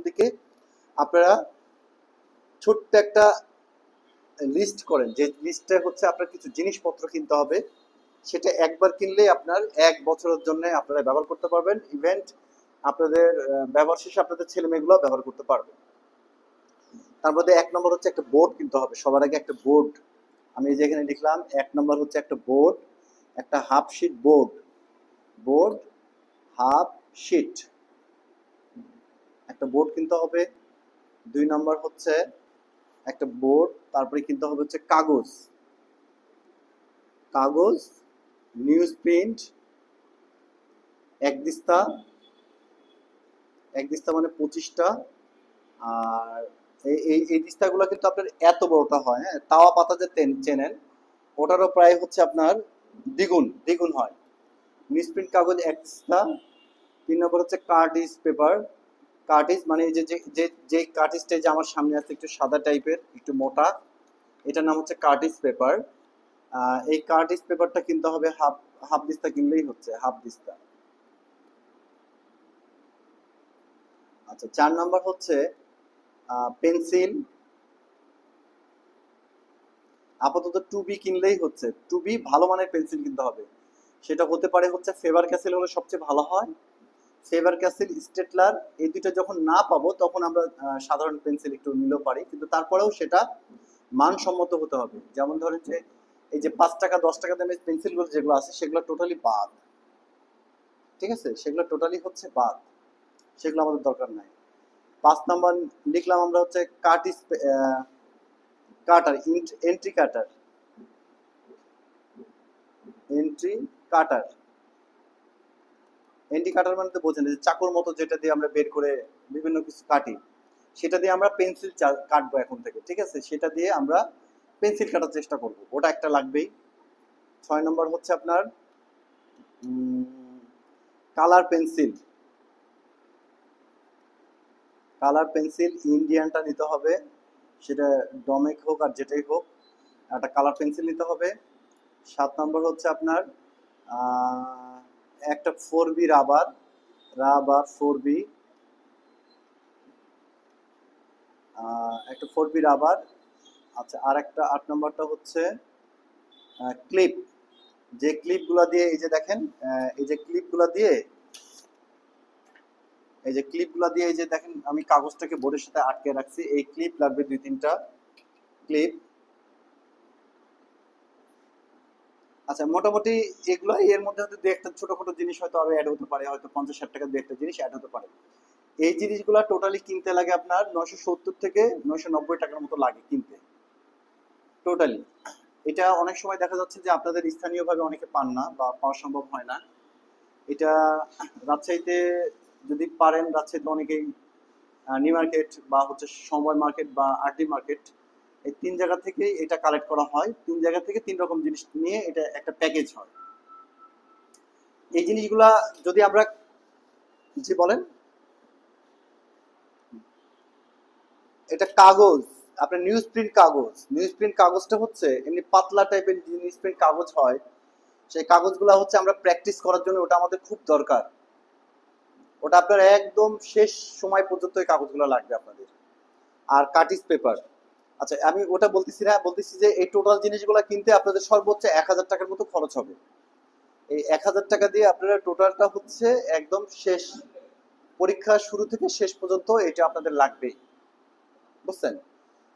দিকে আপনারা ছোট্ট একটা লিস্ট করেন, যে লিস্টটা হচ্ছে আপনার কিছু জিনিসপত্র কিনতে হবে, সেটা একবার কিনলেই আপনার 1 বছরের জন্য আপনারা ব্যবহার করতে পারবেন। ইভেন্ট আপনাদের ব্যবহার শেষে আপনাদের ছেলে মেয়েগুলো ব্যবহার করতে পারবে। তার মধ্যে 1 নম্বর হচ্ছে একটা বোর্ড কিনতে হবে। সবার আগে একটা বোর্ড, আমি যেখানে লিখলাম 1 নম্বর হচ্ছে একটা বোর্ড, একটা half sheet board, board half sheet, একটা বোর্ড কিনতে হবে। 2 নম্বর হচ্ছে একটা বোর্ড, তারপরে কিনতে হবে হচ্ছে কাগজ, কাগজ নিউজ প্রিন্ট 1 দিস্তা, 1 দিস্তা মানে 25টা। আর এই দিস্তাগুলো কিন্তু আপনার এত বড়টা হয়, হ্যাঁ, তাওয়া পাতা যে চেনেন ওটারও প্রায় হচ্ছে আপনার দ্বিগুণ দ্বিগুণ হয়। নিউজ প্রিন্ট কাগজ 1 দিস্তা। 3 নম্বর হচ্ছে কার্টিজ পেপার, কার্টিজ মানে এই যে যে কার্টিজটা যে আমার সামনে আছে একটু সাদা টাইপের একটু মোটা, এটার নাম হচ্ছে কার্টিজ পেপার। এই কার্টিজ পেপারটা কিনতে হবে হাফ হাফ দিস্তা কিনলেই হচ্ছে, হাফ দিস্তা। আচ্ছা, 4 নম্বর হচ্ছে পেন্সিল, আপাতত 2B কিনলেই হচ্ছে, 2B ভালো মানের পেন্সিল কিনতে হবে। সেটা হতে পারে হচ্ছে ফেভার ক্যাসেল হলে সবচেয়ে ভালো হয়, ফেভার ক্যাসেল, স্টেটলার, এই দুইটা যখন না পাবো তখন আমরা সাধারণ পেন্সিল একটু নিলেও পারি, কিন্তু তারপরেও সেটা মানসম্মত হতে হবে। যেমন ধরেন যে এই যে 5 টাকা 10 টাকা দামের পেন্সিলগুলো যেগুলো আছে সেগুলো টোটালি বাদ, ঠিক আছে, সেগুলো টোটালি হচ্ছে বাদ, সেগুলো আমাদের দরকার নাই। 5 নম্বর লিখলাম আমরা হচ্ছে কাটিস কাটার, এন্ট্রি কাটার, এন্ট্রি কাটার, এন্ট্রি কাটার মানে তো বোঝেন যে চাকুর মতো যেটা দিয়ে আমরা বের করে বিভিন্ন কিছু কাটি, সেটা দিয়ে আমরা পেন্সিল কাটবো এখন থেকে, ঠিক আছে, সেটা দিয়ে আমরা পেন্সিল কাটার চেষ্টা করব, ওটা একটা লাগবেই। 6 নম্বর হচ্ছে আপনার কালার পেন্সিল, কালার পেন্সিল ইন্ডিয়ানটা নিতে হবে, সেটা ডমেক হোক আর যেটাই হোক, একটা কালার পেন্সিল নিতে হবে। 7 নম্বর হচ্ছে আপনার একটা 4B রাবার, রাবার 4B, একটা 4B রাবার। আচ্ছা, আর একটা 8 নম্বরটা হচ্ছে ক্লিপ, যে ক্লিপগুলা দিয়ে এই যে দেখেন, এই যে ক্লিপগুলা দিয়ে, এই যে ক্লিপগুলা দিয়ে এই যে দেখেন আমি কাগজটাকে বোর্ডের সাথে আটকে রাখছি, এই ক্লিপ লাগবে 2-3টা ক্লিপ। আচ্ছা, মোটামুটি এগুলো, এর মধ্যে হয়তো 2-1টা ছোটখাটো জিনিস হয়তো আরো অ্যাড হতে পারে, হয়তো 50-60 টাকা 2-1টা জিনিস অ্যাড হতে পারে। এই জিনিসগুলো টোটালি কিনতে লাগে আপনার 970 থেকে 990 টাকার মতো লাগে কিনতে টোটালি। এটা অনেক সময় দেখা যাচ্ছে যে আপনাদের স্থানীয়ভাবে অনেকে পান না বা পাওয়া সম্ভব হয় না। এটা রাজশাহীতে যদি পারেন, রাজশাহীতে অনেকেই নিউ মার্কেট বা হচ্ছে সময় মার্কেট বা আরডি মার্কেট, এই 3 জায়গা থেকেই এটা কালেক্ট করা হয়। 3 জায়গা থেকে 3 রকম জিনিস নিয়ে এটা একটা প্যাকেজ হয়। এই জিনিসগুলা যদি আমরা, জি বলেন, এটা কাগজ, আপনার নিউজ প্রিন্ট কাগজ, নিউজ প্রিন্ট কাগজটা হচ্ছে এমনি পাতলা টাইপের নিউজ প্রিন্ট কাগজ হয়, সেই কাগজগুলো হচ্ছে আমরা প্র্যাকটিস করার জন্য ওটা আমাদের খুব দরকার, ওটা আপনার একদম শেষ সময় পর্যন্ত এই কাগজগুলো লাগবে আপনাদের। আর কাটিস পেপার, আচ্ছা আমি ওটা বলতেছি না, বলতেছি যে এই টোটাল জিনিসগুলো কিনতে আপনাদের সর্বোচ্চ 1000 টাকার মতো খরচ হবে। এই 1000 টাকা দিয়ে আপনারা টোটালটা হচ্ছে একদম শেষ, পরীক্ষা শুরু থেকে শেষ পর্যন্ত এটা আপনাদের লাগবেই, বুঝছেন।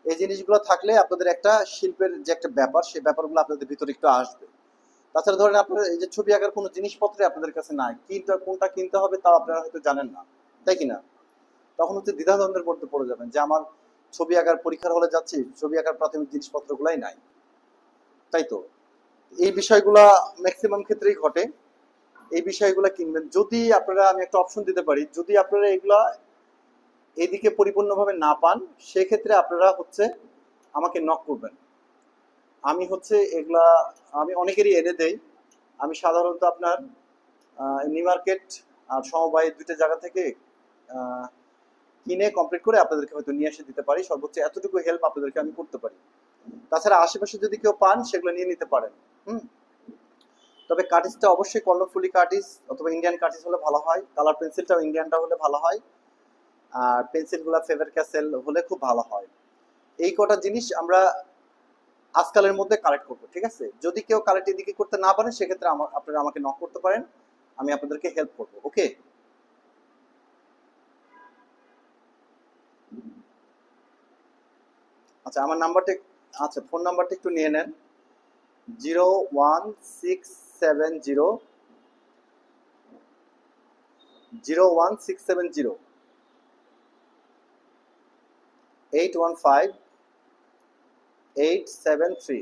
এই জিনিসগুলো থাকলে আপনাদের একটা শিল্পের যে একটা ব্যাপার, সেই ব্যাপারগুলো আপনাদের ভিতরে একটু আসবে। তাছাড়া ধরেন আপনার এই যে ছবি আঁকার কোনো জিনিসপত্র আপনাদের কাছে নাই, কোনটা কিনতে হবে তাও আপনারা হয়তো জানেন না, তাই কিনা, তখন হচ্ছে দ্বিধাদ্বন্দ্বের মধ্যে পড়ে যাবেন যে আমার ছবি আঁকার পরীক্ষার হলে যাচ্ছি, ছবি আঁকার প্রাথমিক জিনিসপত্রগুলাই নাই, তাই তো। এই বিষয়গুলা ম্যাক্সিমাম ক্ষেত্রেই ঘটে। এই বিষয়গুলো কিনবেন যদি আপনারা, আমি একটা অপশন দিতে পারি, যদি আপনারা এগুলা এইদিকে পরিপূর্ণভাবে না পান, সেক্ষেত্রে আপনারা হচ্ছে আমাকে নক করবেন, আমি হচ্ছে এগুলা আমি অনেকেরই এনে দেই। আমি সাধারণত আপনার নিউ মার্কেট আর সমবায় 2টা জায়গা থেকে কিনে কমপ্লিট করে আপনাদেরকে হয়তো নিয়ে এসে দিতে পারি, সর্বোচ্চ এতটুকু হেল্প আপনাদেরকে আমি করতে পারি। তাছাড়া আশেপাশে যদি কেউ পান সেগুলো নিয়ে নিতে পারেন। হুম, তবে কার্টিসটা অবশ্যই কর্ণফুলি কার্টিস অথবা ইন্ডিয়ান কার্টিস হলে ভালো হয়, কালার পেন্সিলটাও ইন্ডিয়ানটা হলে ভালো হয়। আর পেন্সিলগুলো ফেভার ক্যাসেল হলে খুব ভালো হয়। এই কটা জিনিস আমরা আজকালের মধ্যে কালেক্ট করবো, ঠিক আছে? যদি কেউ কালেক্ট এদিকে করতে না পারেন সেক্ষেত্রে আপনারা আমাকে নক করতে পারেন, আমি আপনাদেরকে হেল্প করবো। ওকে, আচ্ছা আমার নাম্বারটা, আচ্ছা ফোন নাম্বারটা একটু নিয়ে নেন। 01670 01670 815 873।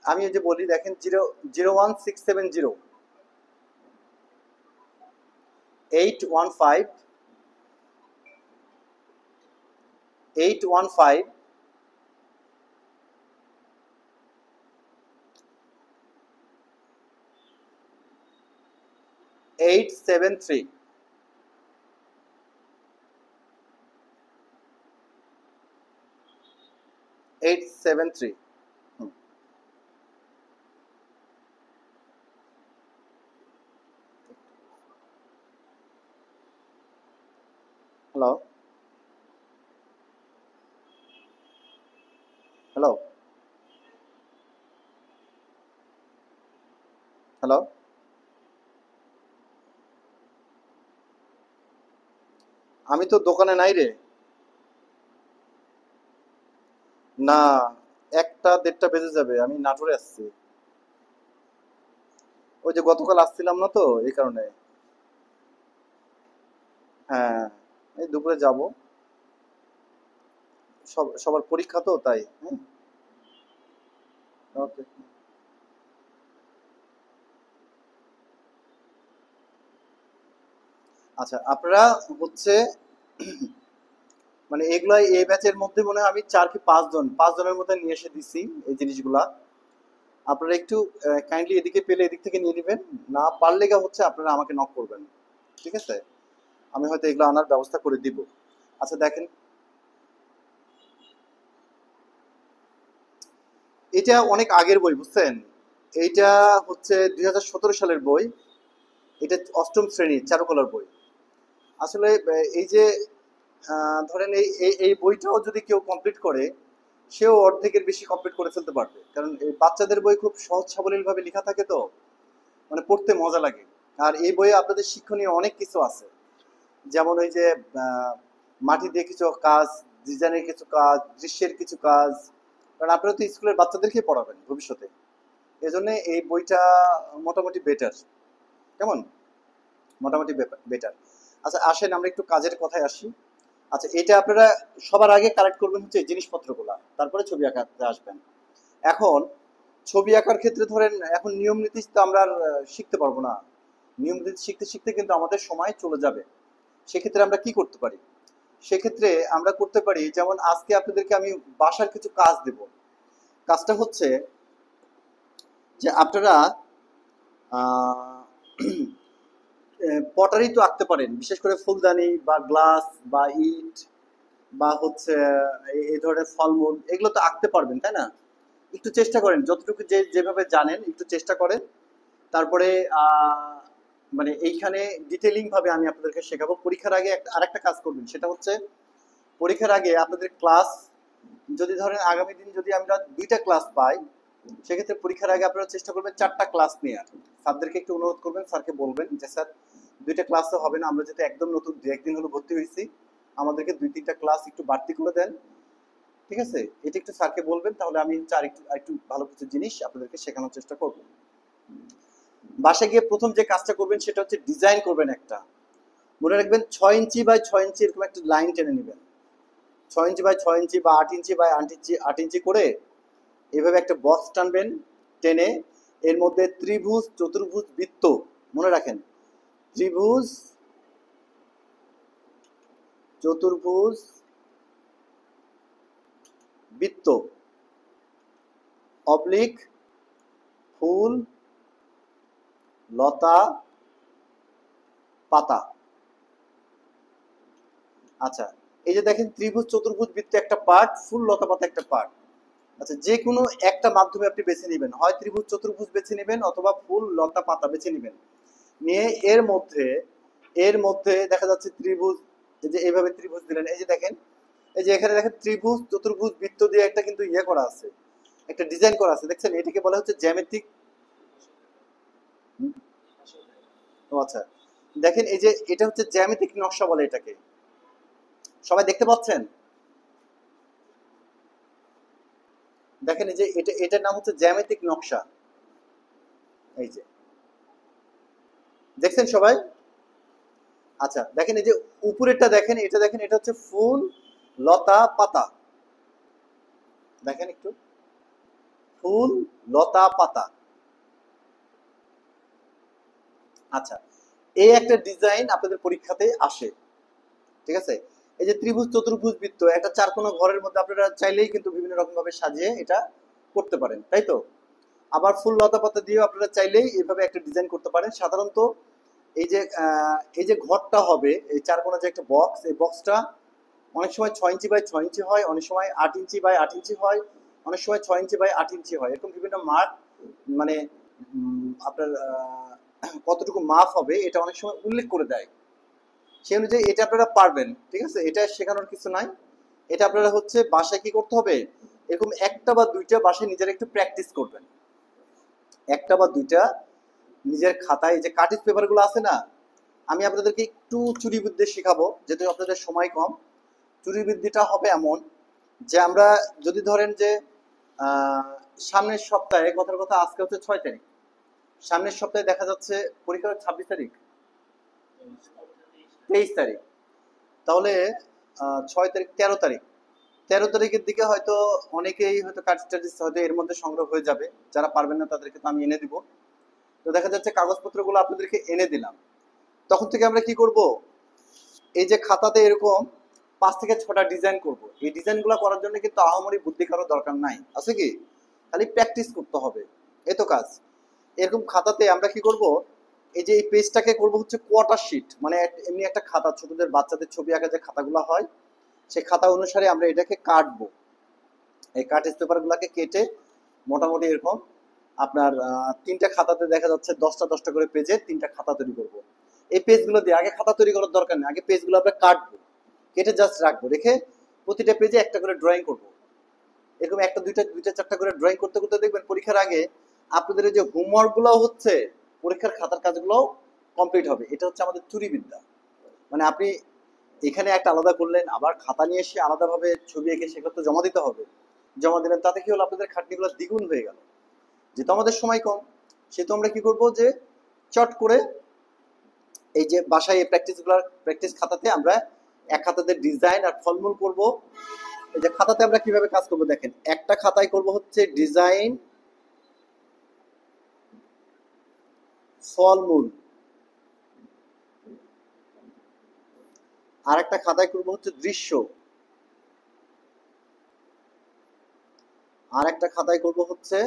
আমি এই যে বলি দেখেন, 01670 815 815 873। 873। Hello, hello, hello. আমি তো দোকানে নাই রে। না, একটা দেড়টা বেজে যাবে, আমি নাটোরে আসছি। ওই যে গতকাল আসছিলাম না তো, এই কারণে। হ্যাঁ, এই দুপুরে যাব। সবার পরীক্ষা তো, তাই। হ্যাঁ, ওকে। আচ্ছা আপনারা হচ্ছে মানে এগুলা এই ব্যাচের মধ্যে মনে হয় আমি 4 কি 5 জন 5 জনের মধ্যে নিয়ে এসে দিছি এই জিনিসগুলা। আপনারা একটু কাইন্ডলি এদিকে পেলে এদিক থেকে নিয়ে নেবেন, না পারলে হচ্ছে আপনারা আমাকে নক করবেন, ঠিক আছে? আমি হয়তো এগুলো আনার ব্যবস্থা করে দিব। আচ্ছা দেখেন, এটা অনেক আগের বই বুঝছেন। এইটা হচ্ছে 2017 সালের বই। এটা অষ্টম শ্রেণীর চারুকলার বই। আসলে এই যে ধরেন এই বইটাও যদি কেউ কমপ্লিট করে, সেও অর্ধেকের বেশি কমপ্লিট করে ফেলতে পারবে, কারণ এই বাচ্চাদের বই খুব সহজ সাবলীল ভাবে লেখা থাকে তো, মানে পড়তে মজা লাগে। আর এই বইয়ে আপনাদের শিক্ষণীয় অনেক কিছু আছে, যেমন ওই যে আহ, মাটি দিয়ে কিছু কাজ, ডিজাইনের কিছু কাজ, দৃশ্যের কিছু কাজ, কারণ আপনারা তো স্কুলের বাচ্চাদেরকে পড়াবেন ভবিষ্যতে। এজন্য এই বইটা মোটামুটি বেটার। কেমন? মোটামুটি বেটার। আচ্ছা আসেন আমরা একটু কাজের কথায় আসি। আচ্ছা এটা আপনারা সবার আগে কালেক্ট করবেন হচ্ছে এই জিনিসপত্রগুলা, তারপরে ছবি আঁকাতে আসবেন। এখন ছবি আঁকার ক্ষেত্রে ধরেন এখন নিয়ম নীতি তো আমরা আর শিখতে পারবো না। নিয়ম নীতি শিখতে শিখতে কিন্তু আমাদের সময় চলে যাবে। সেক্ষেত্রে আমরা কি করতে পারি? সেক্ষেত্রে আমরা করতে পারি, যেমন আজকে আপনাদেরকে আমি বাসার কিছু কাজ দেব। কাজটা হচ্ছে যে আপনারা আহ পটারি তো আঁকতে পারেন, বিশেষ করে ফুলদানি বা গ্লাস বা ইট বা হচ্ছে এই ধরনের ফলমূল, এগুলো তো আঁকতে পারবেন তাই না? একটু চেষ্টা করেন, যতটুকু যেভাবে জানেন একটু চেষ্টা করেন। তারপরে মানে এইখানে ডিটেলিং ভাবে আমি আপনাদেরকে শেখাবো। পরীক্ষার আগে আরেকটা কাজ করবেন, সেটা হচ্ছে পরীক্ষার আগে আপনাদের ক্লাস, যদি ধরেন আগামী দিন যদি আমরা 2টা ক্লাস পাই, সেক্ষেত্রে পরীক্ষার আগে আপনারা চেষ্টা করবেন 4টা ক্লাস নেওয়ার। স্যারদেরকে একটু অনুরোধ করবেন, স্যারকে বলবেন যে স্যার 2টা ক্লাস তো হবে না, আমরা যেহেতু একদম নতুন 2-1 দিন হলো ভর্তি হয়েছি, আমাদেরকে 2-3টা ক্লাস একটু বাড়তি করে দেন, ঠিক আছে? এটা একটু স্যারকে বলবেন, তাহলে আমি হচ্ছে আরেকটু ভালো কিছু জিনিস আপনাদেরকে শেখানোর চেষ্টা করব। বাসায় গিয়ে প্রথম যে কাজটা করবেন সেটা হচ্ছে ডিজাইন করবেন একটা। মনে রাখবেন 6 ইঞ্চি বাই 6 ইঞ্চি এরকম একটা লাইন টেনে নেবেন। 6 ইঞ্চি বাই 6 ইঞ্চি বা 8 ইঞ্চি বাই 8 ইঞ্চি 8 ইঞ্চি করে এভাবে একটা বক্স টানবেন টেনে। এর মধ্যে ত্রিভুজ, চতুর্ভুজ, বৃত্ত, মনে রাখেন, ত্রিভুজ, চতুর্ভুজ, বৃত্ত, অবলিক, ফুল, লতা, পাতা। আচ্ছা, এই যে দেখেন ত্রিভুজ, চতুর্ভুজ, বৃত্ত একটা পার্ট, ফুল, লতা, পাতা একটা পার্ট। আচ্ছা যে কোনো একটা মাধ্যমে আপনি বেছে নেবেন, হয় ত্রিভুজ চতুর্ভুজ বেছে নেবেন অথবা ফুল লতা পাতা বেছে নেবেন। নিয়ে এর মধ্যে দেখা যাচ্ছে ত্রিভুজ, এই যে এইভাবে ত্রিভুজ দিলেন, এই যে দেখেন, এই যে এখানে দেখেন ত্রিভুজ চতুর্ভুজ বৃত্ত দিয়ে একটা কিন্তু ইয়ে করা আছে, একটা ডিজাইন করা আছে, দেখছেন? এটাকে বলা হচ্ছে জ্যামিতিক। ও আচ্ছা, দেখেন এই যে এটা হচ্ছে জ্যামিতিক নকশা বলে এটাকে, সবাই দেখতে পাচ্ছেন? দেখেন এই যে এটার নাম হচ্ছে জ্যামিতিক নকশা। এই যে দেখছেন সবাই? আচ্ছা দেখেন এই যে উপরেরটা দেখেন, এটা দেখেন, এটা হচ্ছে ফুল, লতা, পাতা। দেখেন একটু, ফুল, লতা, পাতা। আচ্ছা, এই একটা ডিজাইন আপনাদের পরীক্ষাতে আসে, ঠিক আছে? এই যে ত্রিভুজ চতুর্ভুজ বৃত্ত, একটা চারকোনা ঘরের মধ্যে আপনারা চাইলেই কিন্তু বিভিন্ন রকম ভাবে সাজিয়ে এটা করতে পারেন, তাই তো? আবার ফুল লতা পাতা দিয়েও আপনারা চাইলেই এভাবে একটা ডিজাইন করতে পারেন। সাধারণত এই যে ঘরটা হবে, এই চারকোনা যে একটা বক্স, এই বক্সটা অনেক সময় 6 ইঞ্চি বাই 6 ইঞ্চি হয়, অনেক সময় 8 ইঞ্চি বাই 8 ইঞ্চি হয়, অনেক সময় 6 ইঞ্চি বাই 8 ইঞ্চি হয়, এরকম বিভিন্ন মার্ক, মানে আপনার কতটুকু মাপ হবে এটা অনেক সময় উল্লেখ করে দেয়। সেই অনুযায়ী এটা আপনারা পারবেন, ঠিক আছে? এটা শেখানোর কিছু নাই। এটা আপনারা হচ্ছে বাসায় কি করতে হবে, এরকম একটা বা দুইটা বাসায় নিজেরা একটু প্র্যাকটিস করবেন, একটা বা দুইটা নিজের খাতায়। এই যে কাটিস পেপারগুলো আছে না, আমি আপনাদেরকে একটু চুরিবিদ্যা শেখাবো, যেহেতু আপনাদের সময় কম। চুরিবিদ্যাটা হবে এমন যে আমরা যদি ধরেন যে আহ, সামনের সপ্তাহে, কথার কথা আজকে হচ্ছে 6 তারিখ, সামনের সপ্তাহে দেখা যাচ্ছে পরীক্ষা 26 তারিখ, 23 তারিখ, তাহলে 6 তারিখ, 13 তারিখ, 13 তারিখের দিকে হয়তো অনেকেই হয়তো কার্ড টার্টিস হয়তো এর মধ্যে সংগ্রহ হয়ে যাবে। যারা পারবেন না তাদেরকে তো আমি এনে দিব। তো দেখা যাচ্ছে কাগজপত্রগুলো আপনাদেরকে এনে দিলাম, তখন থেকে আমরা কি করব, এই যে খাতাতে এরকম 5 থেকে 6টা ডিজাইন করব। এই ডিজাইনগুলো করার জন্য কিন্তু আহামরি বুদ্ধি কারো দরকার নাই, আছে কি? খালি প্র্যাকটিস করতে হবে, এই তো কাজ। এরকম খাতাতে আমরা কি করব, এই যে এই পেজটাকে করব হচ্ছে কোয়ার্টার শিট, মানে এমনি একটা খাতা, ছোটদের বাচ্চাদের ছবি আঁকা যে খাতাগুলো হয়, সেই খাতা অনুসারে আমরা এটাকে কাটবো। এই কার্টেজ পেপারগুলোকে কেটে মোটামুটি এরকম আপনার 3টা খাতাতে দেখা যাচ্ছে 10টা 10টা করে পেজে 3টা খাতা তৈরি করব। এই পেজগুলো দিয়ে আগে খাতা তৈরি করার দরকার নেই, আগে পেজগুলো আমরা কাটবো, কেটে জাস্ট রাখবো, রেখে প্রতিটা পেজে একটা করে ড্রয়িং করব। এরকম একটা দুইটা দুইটা চারটা করে ড্রয়িং করতে করতে দেখবেন পরীক্ষার আগে আপনাদের এই যে হোমওয়ার্ক গুলো হচ্ছে, পরীক্ষার খাতার কাজগুলো কমপ্লিট হবে। এটা হচ্ছে আমাদের চুরিবিদ্যা। মানে আপনি এখানে একটা আলাদা করলেন, আবার খাতা নিয়ে এসে আলাদাভাবে ছবি এঁকে সেগুলো তো জমা দিতে হবে। জমা দিলেন, তাতে কি হলো, আপনাদের খাটনিগুলো দ্বিগুণ হয়ে গেল। যেহেতু আমাদের সময় কম, সেহেতু আমরা কি করব, যে চট করে এই যে বাসায় এই প্র্যাকটিস খাতাতে আমরা এক খাতাতে ডিজাইন আর ফলমূল করব। এই যে খাতাতে আমরা কিভাবে কাজ করব দেখেন, একটা খাতায় করব হচ্ছে ডিজাইন, ফলমূল, আর একটা খাতায় করব হচ্ছে দৃশ্য, আর একটা খাতায় করব হচ্ছে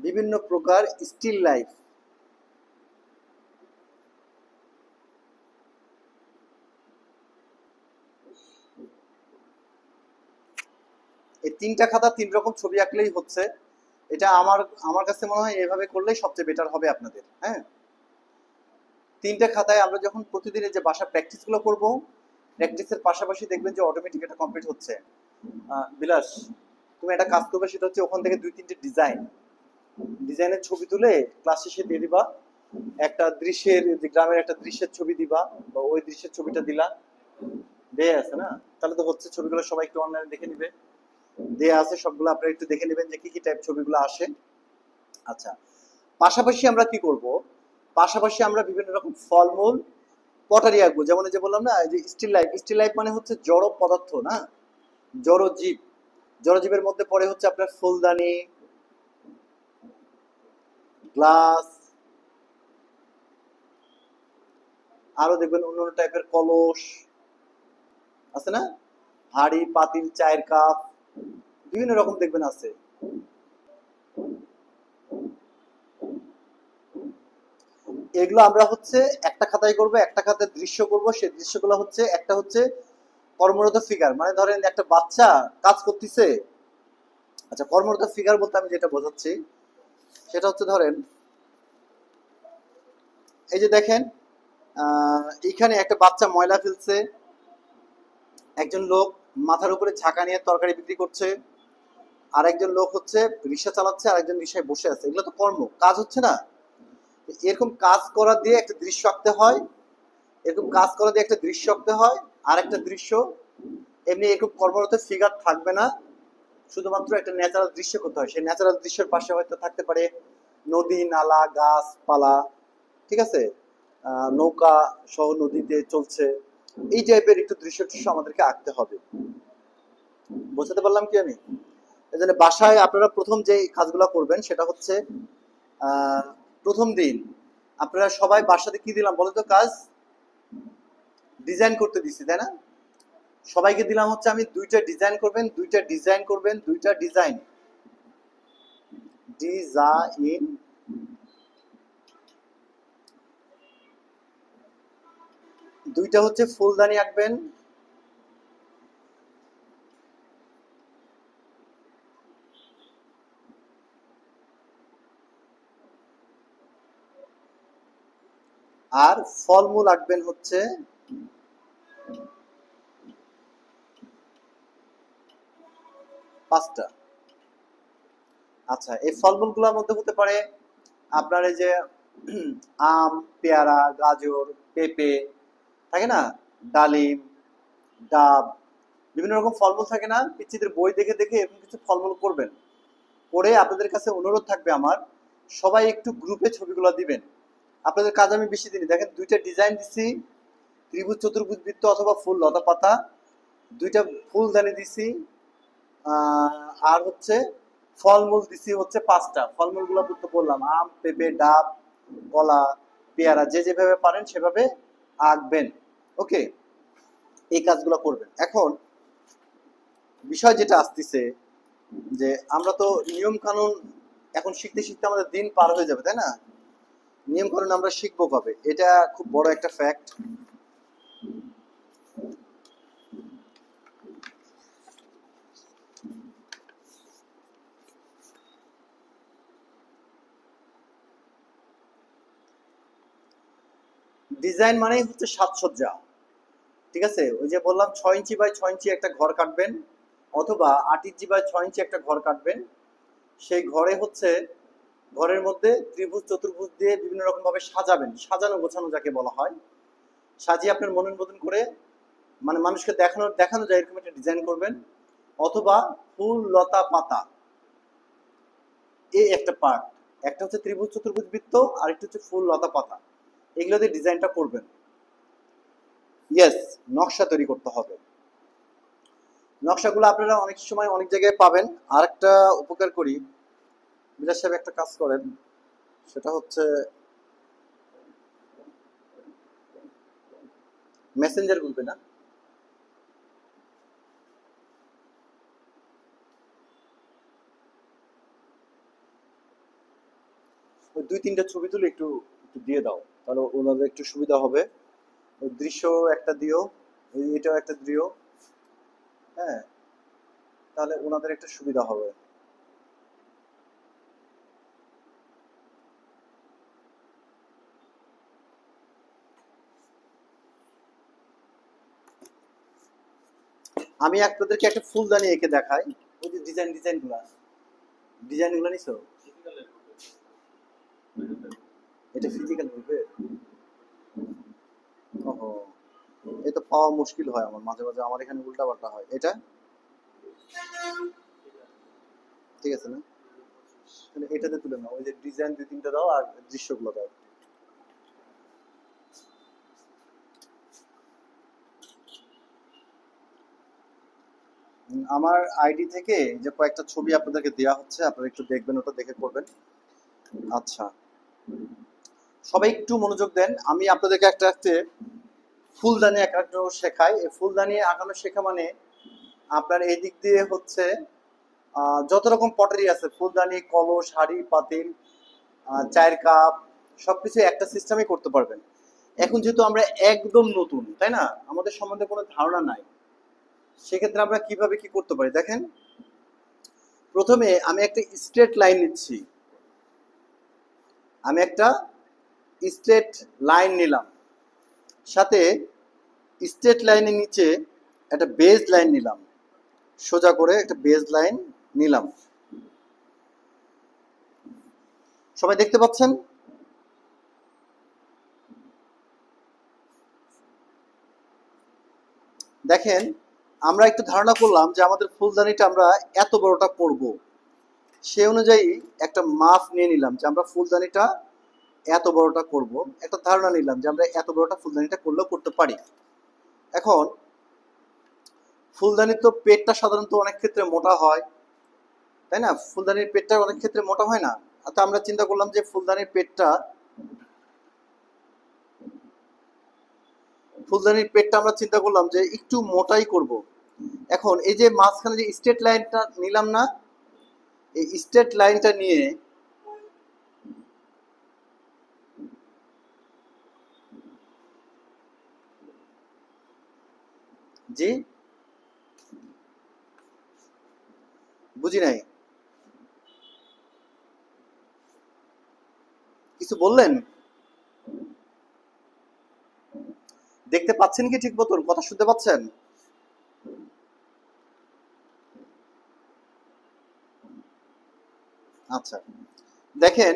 বিভিন্ন প্রকার স্টিল লাইফ। এই 3টা খাতা 3 রকম ছবি আঁকলেই হচ্ছে। এটা আমার আমার কাছে মনে হয় এভাবে করলেই সবচেয়ে বেটার হবে আপনাদের। হ্যাঁ, 3টা খাতায় আমরা যখন প্রতিদিন এই যে বাসা প্র্যাকটিস গুলো করবো, প্র্যাকটিসের পাশাপাশি দেখবেন যে অটোমেটিক এটা কমপ্লিট হচ্ছে। বিলাস, তুমি একটা কাজ করবে, সেটা হচ্ছে ওখান থেকে 2-3টে ডিজাইনের ছবি তুলে ক্লাস শেষে দিয়ে দিবা। একটা দৃশ্যের, যে গ্রামের একটা দৃশ্যের ছবি দিবা, বা ওই দৃশ্যের ছবিটা দিলা, দেয়া আছে না? তাহলে তো হচ্ছে ছবিগুলো সবাই একটু অনলাইনে দেখে নিবে, দেয়া আছে সবগুলো, আপনারা একটু দেখে নেবেন যে কি কি টাইপ ছবিগুলো আসে। আচ্ছা, পাশাপাশি আমরা কি করব, পাশাপাশি আমরা বিভিন্ন রকম ফলমূল, পটারি আঁকবো। যেমন এই যে বললাম না, এই যে স্টিল লাইফ, স্টিল লাইফ মানে হচ্ছে জড় পদার্থ না, জড় জীব। জড় জীবের মধ্যে পড়ে হচ্ছে আপনার ফুলদানি, গ্লাস, আরো দেখবেন অন্য অন্য টাইপের কলস আছে না, হাঁড়ি পাতিল চায়ের কাপ, বিভিন্ন রকম দেখবেন আছে। এগুলো আমরা হচ্ছে একটা খাতায় করব, একটা খাতায় দৃশ্য করব। সেই দৃশ্যগুলো হচ্ছে, একটা হচ্ছে কর্মরত ফিগার, মানে ধরেন একটা বাচ্চা কাজ করতেছে। আচ্ছা, কর্মরত ফিগার বলতে আমি যেটা বোঝাচ্ছি সেটা হচ্ছে, ধরেন এই যে দেখেন, এখানে একটা বাচ্চা ময়লা ফেলছে, একজন লোক মাথার উপরে ঝাঁকা নিয়ে তরকারি বিক্রি করছে, আর একজন লোক হচ্ছে রিক্সা চালাচ্ছে, আর একজন রিক্সায় বসে আছে। এগুলো তো কর্ম, কাজ হচ্ছে না? এরকম কাজ করা দিয়ে একটা দৃশ্য আঁকতে হয়, এরকম কাজ করা দিয়ে একটা দৃশ্য আঁকতে হয়। আর একটা দৃশ্য এমনি এরকম কর্মরত ফিগার থাকবে না, শুধুমাত্র একটা ন্যাচারাল দৃশ্য করতে হয়। সেই ন্যাচারাল দৃশ্যের পাশে হয়তো থাকতে পারে নদী, নালা, গাছপালা, ঠিক আছে, নৌকা সহ নদীতে চলছে, এই টাইপের একটু দৃশ্য আমাদেরকে আঁকতে হবে। বোঝাতে পারলাম কি আমি? এই জন্য বাসায় আপনারা প্রথম যে কাজগুলো করবেন সেটা হচ্ছে, প্রথম দিন আপনারা সবাই বাসাতে কি দিলাম বলো তো কাজ? ডিজাইন করতে দিছি, তাই না? সবাইকে দিলাম হচ্ছে আমি দুইটা ডিজাইন করবেন, দুইটা ডিজাইন করবেন, দুইটা ডিজাইন, ডিজাইন, দুইটা হচ্ছে ফুলদানি আঁকবেন, আর ফলমূল আঁকবেন হচ্ছে 5টা। আচ্ছা, এই ফলমূলগুলোর মধ্যে হতে পারে আপনার এই যে আম, পেয়ারা, গাজর, পেঁপে, থাকে না, ডালিম, ডাব, বিভিন্ন রকম ফলমূল থাকে না? পিচ্চিদের বই দেখে দেখে এরকম কিছু ফলমূল করবেন। করে আপনাদের কাছে অনুরোধ থাকবে আমার, সবাই একটু গ্রুপে ছবিগুলো দিবেন। আপনাদের কাজ আমি বেশি দিনই, দেখেন দুইটা ডিজাইন দিছি, ত্রিভুজ, চতুর্ভুজ, বৃত্ত অথবা ফুল, লতা পাতা, দুইটা ফুলদানি দিছি, আর হচ্ছে ফলমূল দিছি হচ্ছে 5টা। ফলমূলগুলো তো বললাম, আম, পেঁপে, ডাব, কলা, পেয়ারা, যে যেভাবে পারেন সেভাবে আঁকবেন। ওকে, এই কাজগুলো করবেন। এখন বিষয় যেটা আসতেছে, যে আমরা তো নিয়ম কানুন এখন শিখতে শিখতে আমাদের দিন পার হয়ে যাবে, তাই না? নিয়ম কানুন আমরা শিখবো কবে? এটা খুব বড় একটা ফ্যাক্ট। ডিজাইন মানেই হচ্ছে সাজসজ্জা, ঠিক আছে? ওই যে বললাম 6 ইঞ্চি বাই 6 ইঞ্চি একটা ঘর কাটবেন, অথবা 8 ইঞ্চি বাই 6 ইঞ্চি একটা ঘর কাটবেন। সেই ঘরে হচ্ছে, ঘরের মধ্যে ত্রিভুজ, চতুর্ভুজ দিয়ে বিভিন্ন রকম ভাবে সাজাবেন, সাজানো গোছানো যাকে বলা হয়। সাজিয়ে আপনার মনের মতন করে, মানে মানুষকে দেখানো দেখানো যায় এরকম একটা ডিজাইন করবেন। অথবা ফুল, লতা পাতা, এই একটা পার্ট, একটা হচ্ছে ত্রিভুজ, চতুর্ভুজ, বৃত্ত, আর একটা হচ্ছে ফুল, লতা পাতা, এগুলো দিয়ে ডিজাইনটা করবেন। ইয়েস, নকশা তৈরি করতে হবে। নকশাগুলো আপনারা অনেক সময় অনেক জায়গায় পাবেন। আর একটা উপকার করি, মিরাজ সাহেব একটা কাজ করেন, সেটা হচ্ছে মেসেঞ্জার গ্রুপে না, ওই 2-3টা ছবি তুলে একটু একটু দিয়ে দাও, তাহলে ওনাদের একটু সুবিধা হবে। ওই দৃশ্য একটা দিও, এটাও একটা দিও, হ্যাঁ, তাহলে ওনাদের একটা সুবিধা হবে। আমি আপনাদেরকে একটা ফুলদানি এঁকে দেখাই, ওই যে ডিজাইন গুলা নিছো, এটা ফিজিক্যাল গ্রুপে। ওহো, এটা পাওয়া মুশকিল হয় আমার, মাঝে মাঝে আমার এখানে উল্টাপাল্টা হয়। এটা ঠিক আছে না? তাহলে এটাতে তুলে নাও, ওই যে ডিজাইন 2-3টা দাও আর দৃশ্যগুলো দাও। আমার আইডি থেকে যে কয়েকটা ছবি আপনাদেরকে দেওয়া হচ্ছে, আপনারা একটু দেখবেন, ওটা দেখে করবেন। আচ্ছা, সবাই একটু মনোযোগ দেন। আমি আপনাদেরকে একটা একটা ফুলদানি আঁকানো শেখাই। এই ফুলদানি আঁকানো শেখা মানে আপনার এই দিক দিয়ে হচ্ছে যত রকম পটারি আছে, ফুলদানি, কলস, হাঁড়ি, পাতিল, চায়ের কাপ, সবকিছু একটা সিস্টেমে করতে পারবেন। এখন যেহেতু আমরা একদম নতুন, তাই না, আমাদের সম্বন্ধে কোনো ধারণা নাই, সেক্ষেত্রে আমরা কিভাবে কি করতে পারি দেখেন। প্রথমে আমি একটা স্ট্রেট লাইন নিচ্ছি, আমি একটা স্ট্রেট লাইন নিলাম, সাথে স্ট্রেট লাইনের নিচে একটা বেজ লাইন নিলাম, সোজা করে একটা বেজ লাইন নিলাম। সবাই দেখতে পাচ্ছেন? দেখেন, আমরা একটু ধারণা করলাম যে আমাদের ফুলদানিটা আমরা এত বড়টা করব, সে অনুযায়ী একটা মাপ নিয়ে নিলাম যে আমরা ফুলদানিটা এত বড়টা করব, একটা ধারণা নিলাম যে আমরা এত বড়টা ফুলদানিটা করলেও করতে পারি। এখন ফুলদানির তো পেটটা সাধারণত অনেক ক্ষেত্রে মোটা হয়, তাই না? ফুলদানির পেটটা অনেক ক্ষেত্রে মোটা হয় না? তো আমরা চিন্তা করলাম যে ফুলদানির পেটটা আমরা চিন্তা করলাম যে একটু মোটাই করব। এখন এই যে মাঝখানে যে স্ট্রেট লাইনটা নিলাম না, এই স্ট্রেট লাইনটা নিয়ে জি, বুঝি নাই, কিছু বললেন? দেখতে পাচ্ছেন কি ঠিক মতন? কথা শুনতে পাচ্ছেন? আচ্ছা, দেখেন,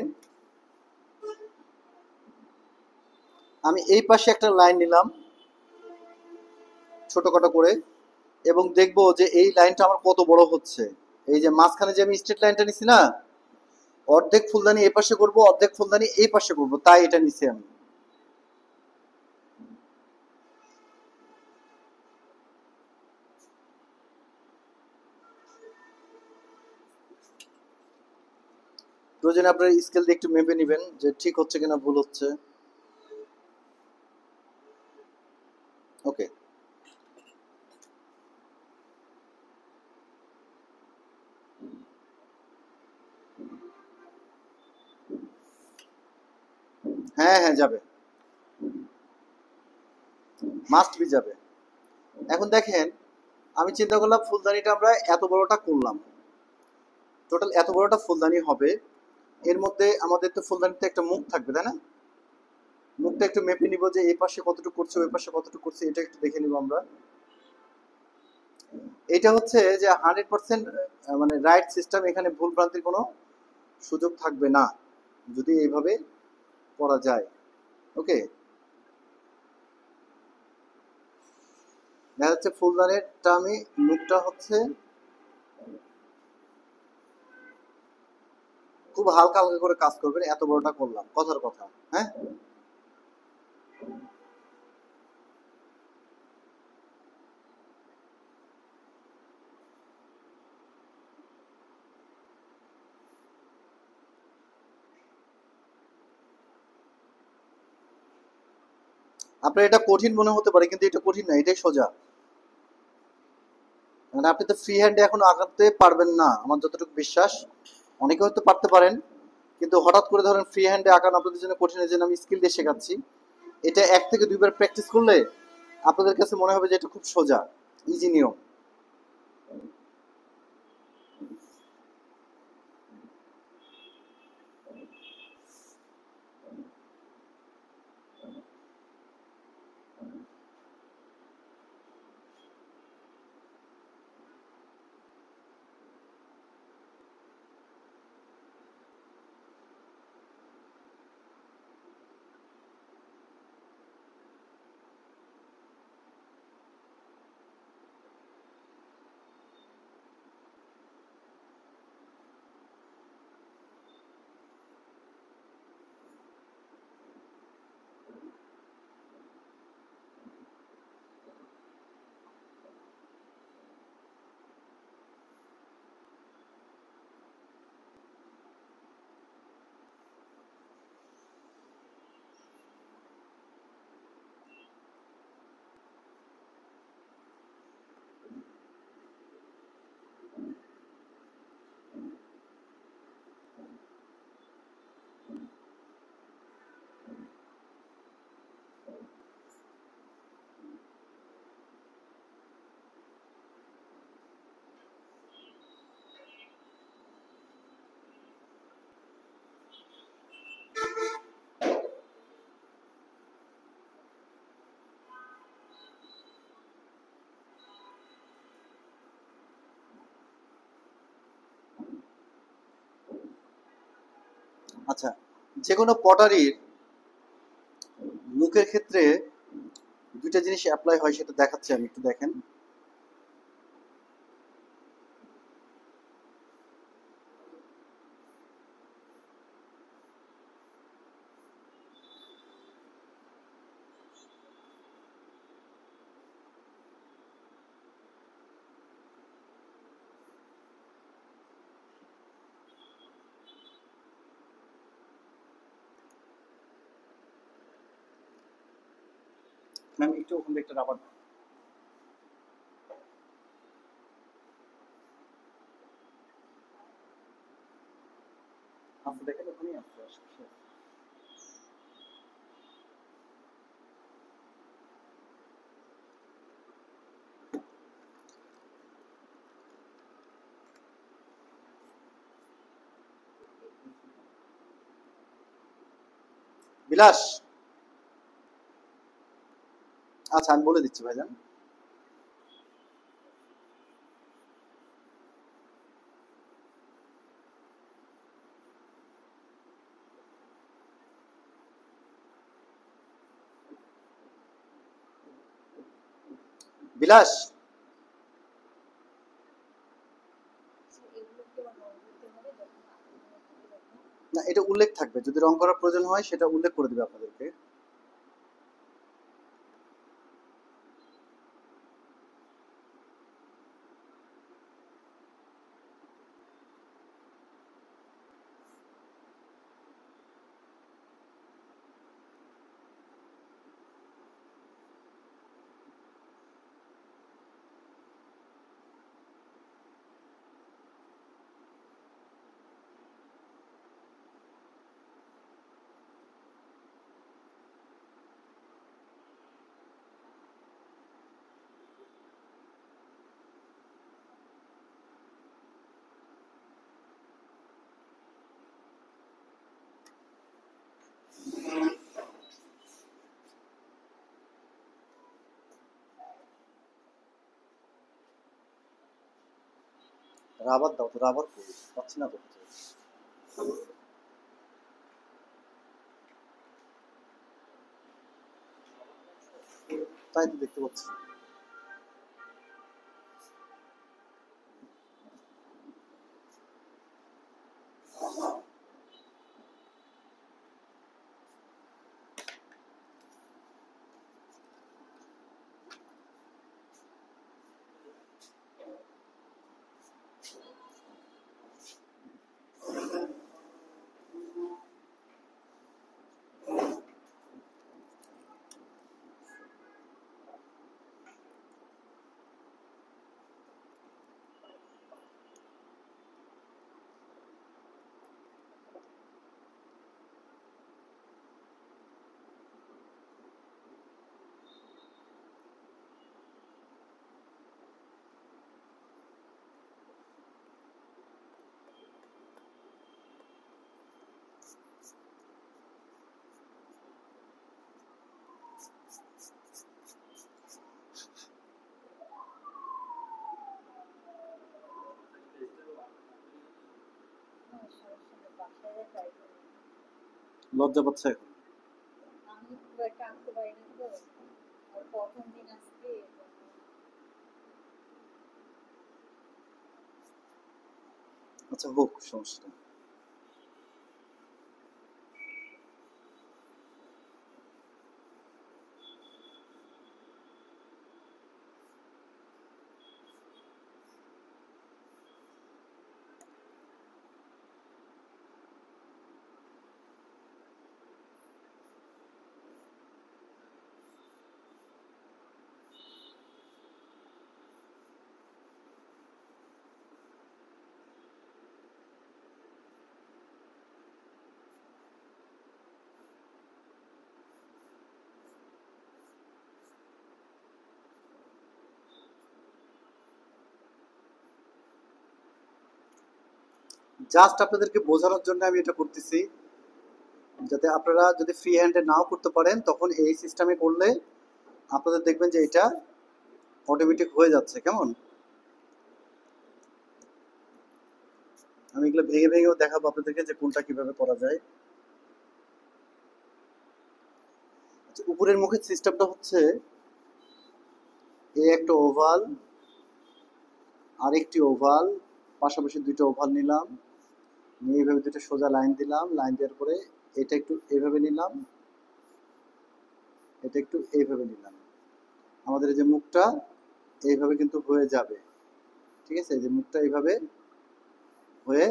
আমি এই পাশে একটা লাইন নিলাম ছোটখাটো করে, এবং দেখবো যে এই লাইনটা আমার কত বড় হচ্ছে। এই যে মাঝখানে যে আমি স্ট্রেট লাইনটা নিছি না, অর্ধেক ফুলদানি এই পাশে করব, অর্ধেক ফুলদানি এই পাশে করব, তাই এটা নিছি আমি। প্রয়োজনে আপনার স্কেল দিয়ে একটু মেপে নেবেন যে ঠিক হচ্ছে কিনা ভুল হচ্ছে। ওকে, হ্যাঁ হ্যাঁ যাবে, মাস্ট বি যাবে। এখন দেখেন, আমি চিন্তা করলাম ফুলদানিটা আমরা এত বড়টা করলাম, টোটাল এত বড়টা ফুলদানি হবে। এর মধ্যে আমাদের তো ফুলদানিতে একটা মুখ থাকবে, তাই না? মুখটা একটু মেপে নিব যে এই পাশে কতটুকু করছে, ওই পাশে কতটুকু করছে, এটা একটু দেখে নিব আমরা। এটা হচ্ছে যে 100% মানে রাইট সিস্টেম, এখানে ভুল ভ্রান্তির কোনো সুযোগ থাকবে না যদি এইভাবে করা যায়। ওকে, দেখা যাচ্ছে ফুলদানিটা আমি মুখটা হচ্ছে খুব হালকা হালকা করে কাজ করবেন, এত বড়টা করলাম কথার কথা। হ্যাঁ, আপনার এটা কঠিন মনে হতে পারে, কিন্তু এটা কঠিন না, এটাই সোজা। মানে আপনি তো ফ্রি হ্যান্ডে এখন আঁকাতে পারবেন না আমার যতটুকু বিশ্বাস। অনেকে হয়তো পারতে পারেন, কিন্তু হঠাৎ করে ধরেন ফ্রি হ্যান্ডে আঁকানো আপনাদের জন্য কঠিন, এই জন্য আমি স্কিল দিয়ে শেখাচ্ছি। এটা 1 থেকে 2 বার প্র্যাকটিস করলে আপনাদের কাছে মনে হবে যে এটা খুব সোজা, ইজি নিয়ম। আচ্ছা, যে কোনো পটারির মুখের ক্ষেত্রে দুইটা জিনিস অ্যাপ্লাই হয়, সেটা দেখাচ্ছি আমি, একটু দেখেন। ম্যাম একটু ওখান থেকে একটা রাবার। আচ্ছা দেখেন, ওখানেই আছে আশেপাশে। বিলাস, আচ্ছা আমি বলে দিচ্ছি ভাইজান। বিলাস, না এটা উল্লেখ থাকবে, যদি রং করার প্রয়োজন হয় সেটা উল্লেখ করে দিবে আপনাদেরকে। রাবার দাও তো, রাবার কই পাচ্ছি না তো কোথাও। তাই তো দেখতে পাচ্ছি। লজ্জা পাচ্ছে এখন। আচ্ছা হোক, সমস্যা নেই। জাস্ট আপনাদেরকে বোঝানোর জন্য আমি এটা করতেছি, যাতে আপনারা যদি ফ্রি হ্যান্ডে নাও করতে পারেন, তখন এই সিস্টেমে করলে আপনাদের দেখবেন যে এটা অটোমেটিক হয়ে যাচ্ছে। কেমন? আমি এগুলো ভেঙে ভেঙেও দেখাবো আপনাদেরকে যে কোনটা কিভাবে করা যায়। আচ্ছা, উপরের মুখের সিস্টেমটা হচ্ছে এই একটা ওভাল, আরেকটি ওভাল, পাশাপাশি দুইটা ওভাল নিলাম, নিয়ে এইভাবে দুটো সোজা লাইন দিলাম, লাইন দেওয়ার পরে এটা একটু এইভাবে নিলাম, এটা একটু এইভাবে নিলাম। আমাদের এই যে মুখটা এইভাবে কিন্তু হয়ে যাবে, ঠিক আছে? এই যে মুখটা এইভাবে হয়ে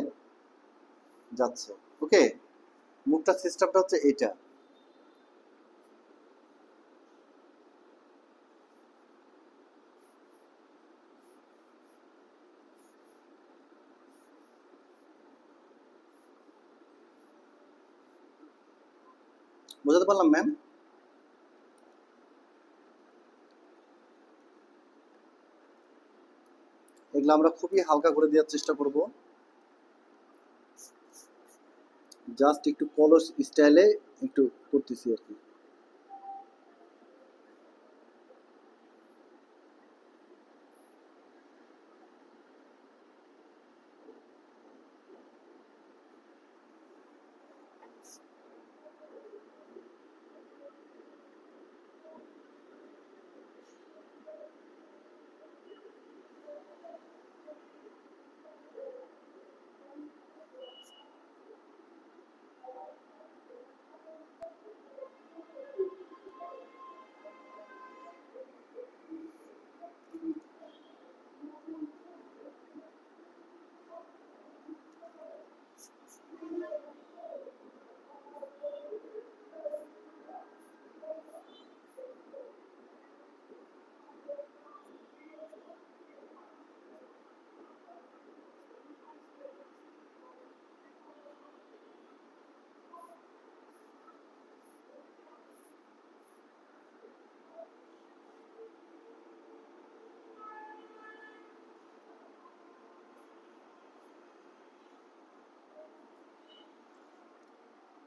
যাচ্ছে। ওকে, মুখটার সিস্টেমটা হচ্ছে এইটা। বুঝাতে পারলাম ম্যাম? এগুলো আমরা খুবই হালকা করে দেওয়ার চেষ্টা করব, জাস্ট একটু কলস স্টাইলে একটু করতেছি আর কি।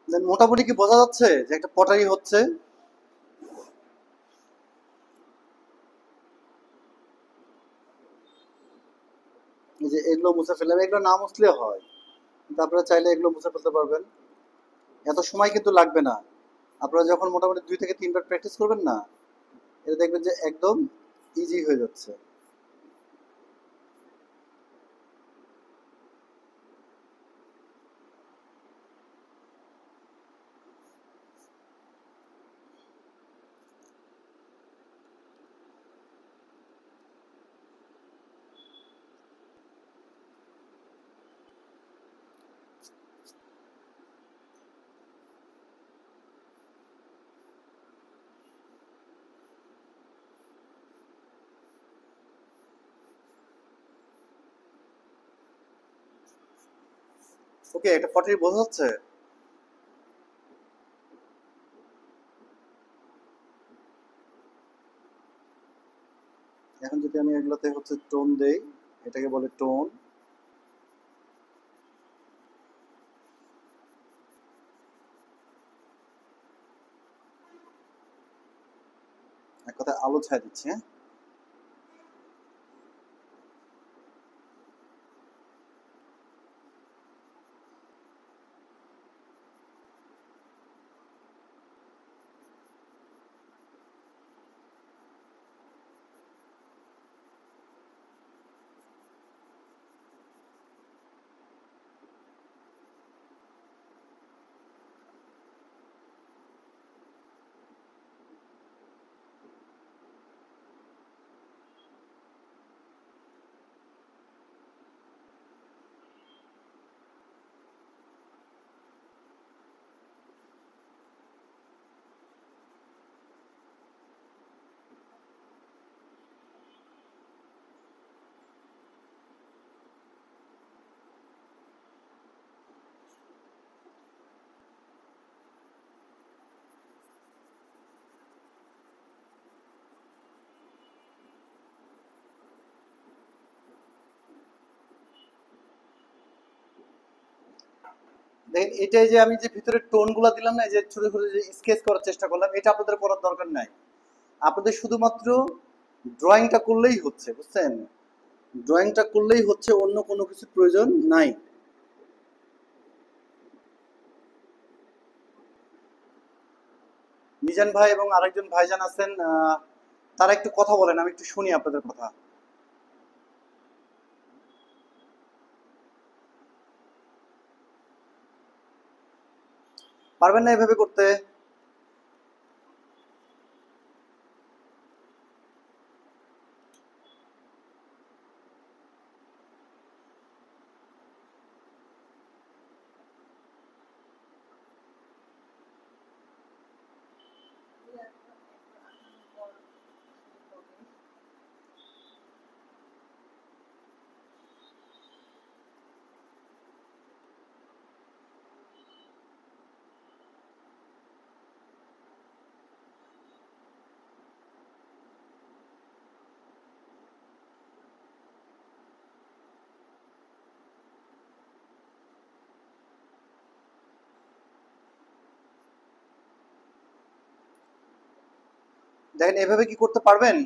Then মোটামুটি কি বোঝা যাচ্ছে যে একটা পটারি হচ্ছে? এই যে এগুলো মুছে ফেললাম, এগুলো না মুছলে হয়, কিন্তু আপনারা চাইলে এগুলো মুছে ফেলতে পারবেন। এত সময় কিন্তু লাগবে না। আপনারা যখন মোটামুটি 2 থেকে 3 বার প্র্যাকটিস করবেন না, এটা দেখবেন যে একদম ইজি হয়ে যাচ্ছে। ওকে, একটা পটারি বোঝা যাচ্ছে? এখন যদি আমি এগুলোতে হচ্ছে টোন দেই, এটাকে বলে টোন। এক কথায় আলো ছায়া দিচ্ছি, হ্যাঁ? দেখেন, এটাই যে আমি যে ভিতরে টোন গুলা দিলাম না, এই যে ছোট ছোট যে স্কেচ করার চেষ্টা করলাম, এটা আপনাদের করার দরকার নাই। আপনাদের শুধুমাত্র ড্রয়িংটা করলেই হচ্ছে, বুঝছেন? ড্রয়িংটা করলেই হচ্ছে, অন্য কোনো কিছু প্রয়োজন নাই। মিজান ভাই এবং আরেকজন ভাইজান আছেন, তারা একটু কথা বলেন, আমি একটু শুনি আপনাদের কথা। পারবেন না এভাবে করতে? দেখেন এভাবে কি করতে পারবেন?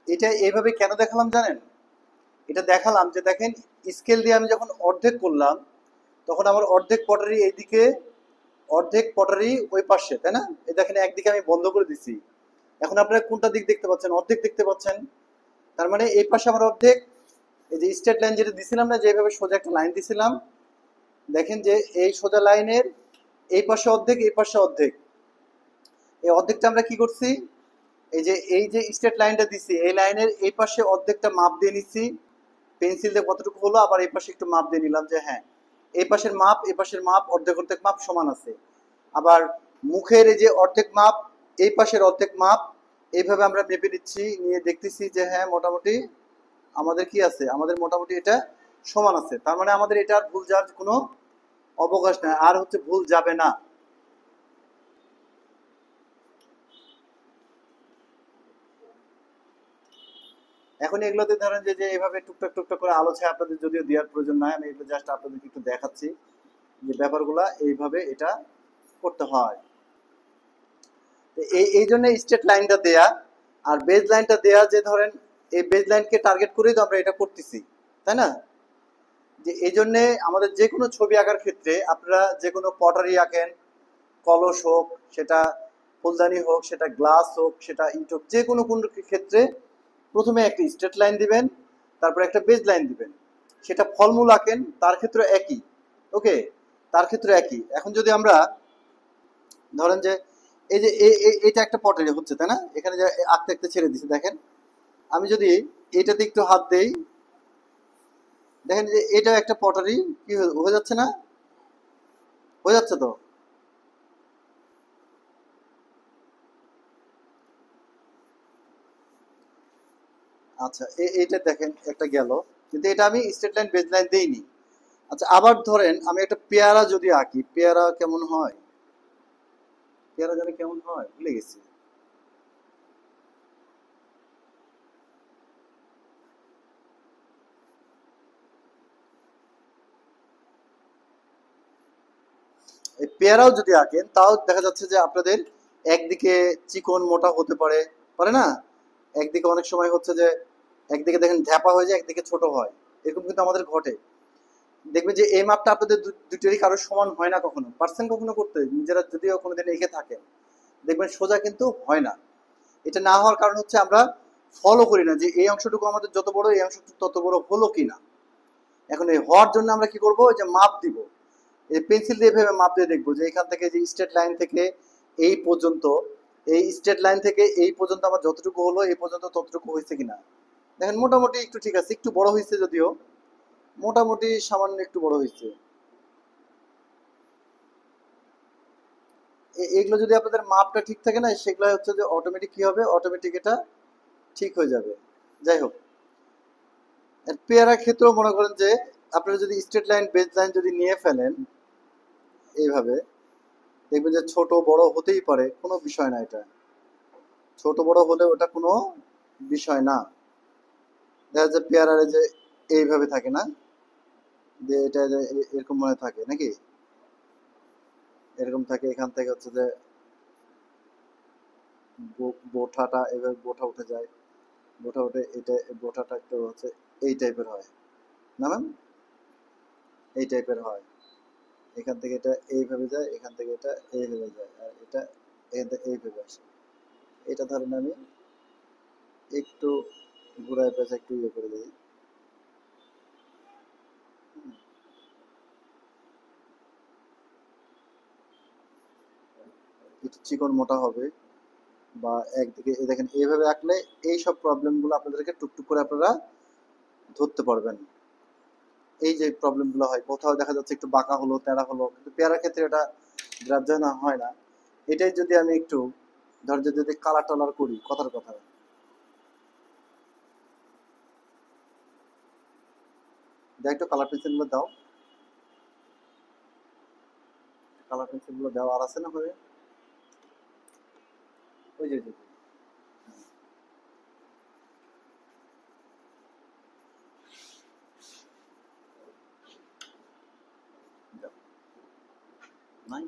এটা এইভাবে কেন দেখালাম জানেন? এটা দেখালাম যে দেখেন, স্কেল দিয়ে আমি যখন অর্ধেক করলাম, তখন আমার অর্ধেক পটারি এইদিকে, অর্ধেক পটারি ওই পাশে, তাই না? এই দেখেন একদিকে আমি বন্ধ করে দিছি। এখন আপনারা কোনটা দিক দেখতে পাচ্ছেন? অর্ধেক দেখতে পাচ্ছেন। তার মানে এই পাশে আমার অর্ধেক, এই যে স্ট্রেট লাইন যেটা দিছিলাম না, যে এইভাবে সোজা একটা লাইন দিছিলাম, দেখেন যে এই সোজা লাইনের এই পাশে অর্ধেক, এই পাশে অর্ধেক। এই অর্ধেকটা আমরা কি করছি, এই যে স্ট্রেট লাইনটা দিছি, এই লাইনের এই পাশে অর্ধেকটা মাপ দিয়ে নিচ্ছি পেন্সিল দিয়ে, কতটুকু হলো, আবার এই পাশে একটু মাপ দিয়ে নিলাম যে হ্যাঁ, এই পাশের মাপ এই পাশের মাপ অর্ধেক অর্ধেক মাপ সমান আছে। আবার মুখের এই যে অর্ধেক মাপ, এই পাশের অর্ধেক মাপ, এইভাবে আমরা মেপে নিচ্ছি, নিয়ে দেখতেছি যে হ্যাঁ মোটামুটি আমাদের কি আছে, আমাদের মোটামুটি এটা সমান আছে। তার মানে আমাদের এটা আর ভুল যাওয়ার কোনো অবকাশ নেই, আর হচ্ছে ভুল যাবে না। এখন এগুলোতে ধরেন যে যে এইভাবে টুকটাক টুকটাক করে আলো ছায়া আপনাদের যদিও দেওয়ার প্রয়োজন নাই, আমি এগুলো জাস্ট আপনাদেরকে একটু দেখাচ্ছি যে ব্যাপারগুলা এইভাবে এটা করতে হয়। তো এই জন্য স্ট্রেট লাইনটা দেয়া আর বেজ লাইনটা দেয়া, যে ধরেন এই বেজ লাইনকে টার্গেট করেই তো আমরা এটা করতেছি, তাই না? যে এই জন্যে আমাদের যে কোনো ছবি আঁকার ক্ষেত্রে আপনারা যে কোনো পটারি আঁকেন, কলস হোক, সেটা ফুলদানি হোক, সেটা গ্লাস হোক, সেটা ইট হোক, যে কোনো কোন ক্ষেত্রে প্রথমে একটা স্ট্রেট লাইন দিবেন, তারপর একটা বেজ লাইন দিবেন। সেটা ফলমূল আঁকেন তার ক্ষেত্রে একই। ওকে, তার ক্ষেত্রে একই। এখন যদি আমরা ধরেন যে এই যে এটা একটা পটারি হচ্ছে, তাই না? এখানে যে আঁকতে আঁকতে ছেড়ে দিচ্ছে, দেখেন আমি যদি এটাতে একটু হাত দেই, দেখেন যে এটা একটা পটারি, কি হয়ে যাচ্ছে না? হয়ে যাচ্ছে তো। আচ্ছা, এইটা দেখেন একটা গেল, কিন্তু এটা আমি স্ট্রেট লাইন বেজ লাইন দেইনি। আচ্ছা, আবার ধরেন আমি একটা পেয়ারা যদি আঁকি, পেয়ারা কেমন হয়? পেয়ারা জানি কেমন হয়, ভুলে গেছি। এই পেয়ারাও যদি আঁকেন, তাও দেখা যাচ্ছে যে আপনাদের একদিকে চিকন মোটা হতে পারে, পারে না? একদিকে অনেক সময় হচ্ছে যে একদিকে দেখেন ঢ্যাপা হয়ে যায়, একদিকে ছোট হয়। এরকম কিন্তু আমাদের ঘটে। দেখবেন যে এই মাপটা আপনাদের দুটোরই কারো সমান হয় না, কখনো পারছেন কখনো করতে, নিজেরা যদিও কোনোদিন এঁকে থাকেন, দেখবেন সোজা কিন্তু হয় না। এটা না হওয়ার কারণ হচ্ছে আমরা ফলো করি না যে এই অংশটুকু আমাদের যত বড়, এই অংশটুকু তত বড় হলো কিনা। এখন এই হওয়ার জন্য আমরা কি করব, যে মাপ দিব, এই পেন্সিল দিয়ে ভেবে মাপ দিয়ে দেখবো যে এখান থেকে যে স্ট্রেট লাইন থেকে এই পর্যন্ত, এই স্ট্রেট লাইন থেকে এই পর্যন্ত আমার যতটুকু হলো, এই পর্যন্ত ততটুকু হয়েছে কিনা। দেখেন মোটামুটি একটু ঠিক আছে, একটু বড় হয়েছে যদিও, মোটামুটি সামান্য একটু বড় হয়েছে। এগুলো যদি আপনাদের মাপটা ঠিক থাকে না, সেগুলো হচ্ছে যে অটোমেটিক কি হবে, অটোমেটিক এটা ঠিক হয়ে যাবে। যাই হোক, পেয়ারার ক্ষেত্রেও মনে করেন যে আপনারা যদি স্ট্রেট লাইন বেজ লাইন যদি নিয়ে ফেলেন এইভাবে, দেখবেন যে ছোট বড় হতেই পারে, কোনো বিষয় না এটা। ছোট বড় হলে ওটা কোনো বিষয় না। দেখা যাচ্ছে পেয়ারারে যে এইভাবে থাকে না, যে এটা যে এরকম মনে থাকে নাকি, এরকম থাকে, এখান থেকে হচ্ছে যে বোঠাটা এভাবে বোঠা উঠে যায়, বোঠা উঠে এটা বোঠাটা একটু হচ্ছে এই টাইপের হয় না ম্যাম, এই টাইপের হয়। এখান থেকে এটা এইভাবে যায়, এখান থেকে এটা এইভাবে যায়, আর এটা এখান থেকে এইভাবে আসে। এটা ধরেন আমি একটু ঘুরায় পেঁচে একটু ইয়ে করে দিই, একটু চিকন মোটা হবে। বা একদিকে এই দেখেন এইভাবে আঁকলে এই সব প্রবলেমগুলো আপনাদেরকে টুকটুক করে আপনারা ধরতে পারবেন। এই যে প্রবলেমগুলো হয়, কোথাও দেখা যাচ্ছে একটু বাঁকা হলো, তেড়া হলো, কিন্তু পেয়ারার ক্ষেত্রে এটা গ্রাহ্য না হয় না। এটাই যদি আমি একটু ধর যদি কালার টালার করি, কথার কথা, দেখ একটু কালার পেন্সিলগুলো দাও, কালার পেন্সিলগুলো দাও, আর আছে না হয়ে ওই যে দাও। নাই,